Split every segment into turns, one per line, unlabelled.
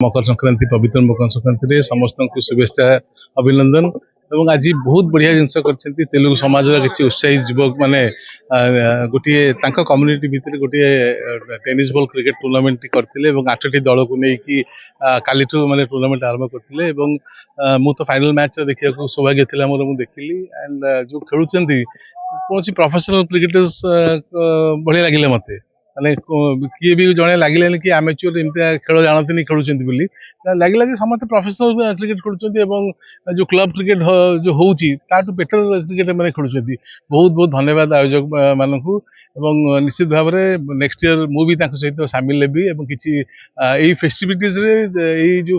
मकर संक्रांति पवित्र मकर संक्रांति रे समस्त को शुभेच्छा अभिनंदन एवं आज बहुत बढ़िया जिनस कर तेलुगु समाज किसी उत्साही युवक माने गोटे कम्युनिटी भितर गोटे टेनिस बॉल क्रिकेट टूर्नामेंट करते 8टी दल को लेकिन काली माने टूर्नामेंट आरंभ करते मु तो फाइनल मैच देखा सौभाग्य थी मोर मुझे देखिली एंड जो खेलुं कौन प्रोफेशनल क्रिकेटर्स बढ़िया लगे मत माने किए भी जड़े लगे कि आमेच्योर एमती खेल जानते खेलुं बोली लगे समस्त प्रोफेशनल क्रिकेट खेलुं जो क्लब क्रिकेट जो होची बेटर क्रिकेट मैंने खेलुं बहुत बहुत धन्यवाद आयोजक मानक निश्चित भाव में नेक्स्ट ईयर मु भी सहित सामिल लेबी किसी यही फेस्टिविटीज रे जो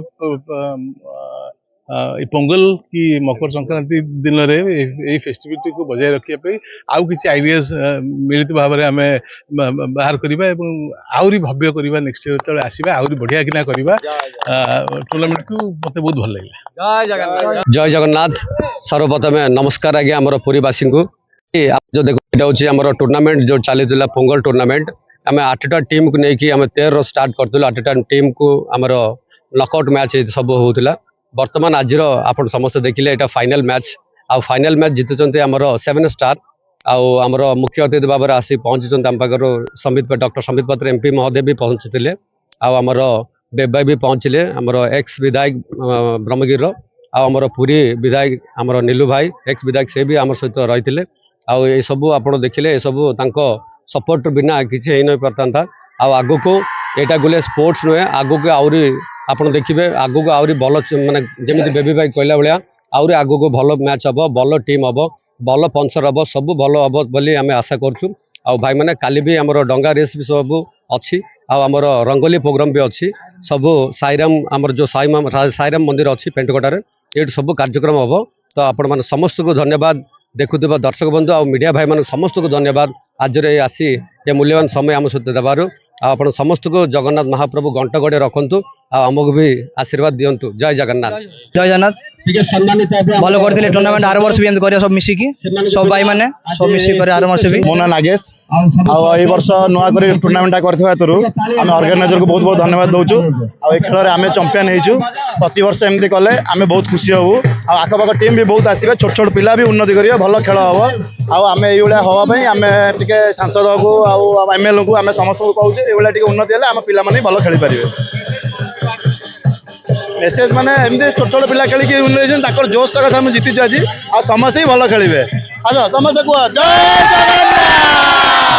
पोंगल कि मकर संक्रांति दिन में फेस्टिविटी को बजाय रखापी आउ कि आइडियाज मिलित भाव में आम बाहर करवा आहरी भव्य करवा नेक्स्ट ईयर जो आसवा आहरी बढ़िया किना करवा टूर्नामेंट को मत बहुत भल लगे।
जय जगन्नाथ। सर्वप्रथम नमस्कार आज्ञा आम पुरीवासी को जो देखो ये टूर्नामेंट जो चली पोंगल टूर्नामेंट आम 8टा टीम को लेकिन आम 13 स्टार्ट करूँ 8टा टीम को आमर नॉकआउट मैच सब होता बर्तमान आज आप समस्त देखिले यहाँ फाइनल मैच आ फाइनल मैच जीतुंट आमर 7 स्टार आमर मुख्य अतिथि भाव में आसी पहुँची आम पाखर डॉक्टर संबित पात्र एमपी महोदय भी पहुँचते आमर देव भाई भी पहुँचले आमर एक्स विधायक ब्रह्मगिर आमर पुरी विधायक आमर नीलू भाई एक्स विधायक से भी आम सहित रही है सब आप देखिले ये सब सपोर्ट बिना किसी हो पारता आगु को यहाँ गोले स्पोर्ट्स नुहे आगु को आहरी आप देखिए आगु को आहरी भल माने जमी बेबी भाई कहला भाया आहरी आगु को भल मैच हम भल टीम हम भल पंचर हम सब भल हम बोली आम आशा करूँ भाई मैंने काली भी आमर डंगा रेस भी सब अच्छी आमर रंगोली प्रोग्राम भी अच्छी सब साईराम आमर जो साईराम मंदिर अच्छी पेंटकटार ये सब कार्यक्रम हम तो आपण मैंने समस्त को धन्यवाद देखुवा दर्शक बंधु आ मीडिया भाई मान समस्त को धन्यवाद आज आसी ये मूल्यवान समय आम सहित देवार आप समस्त को जगन्नाथ महाप्रभु घंट गड़े रखु आमको भी आशीर्वाद दिंतु। जय जगन्नाथ।
जय जगन्नाथ भल करते टूर्नामेंट आर वर्ष भी एम कर सब मिसिकी सब भाई मैंने सब मिसिक आर वर्ष भी
मो ना नागेश आई वर्ष नुआ टूर्नामेंट कर आम ऑर्गेनाइजर को बहुत बहुत धन्यवाद दौचु आ खेल आम चंपियन हो प्रत वर्ष एमती कले आम बहुत खुशी हूँ आखपाख टीम भी बहुत आसवे छोट छोट पिला भी उन्नति करेंगे भल खेल हम आम ये हाँपाई आम टे सांसद को एमएलए को आम समस्त को कहूँ ये उन्नति है आम पिला भल खेली पारे मेसेज माने एमती छोट छोट पिला खेलिकी उन्नति जोश सकाश आम जीतीचु आज आ समस्त ही भल खेलेंगे। आज समस्त कह जय जगन्नाथ।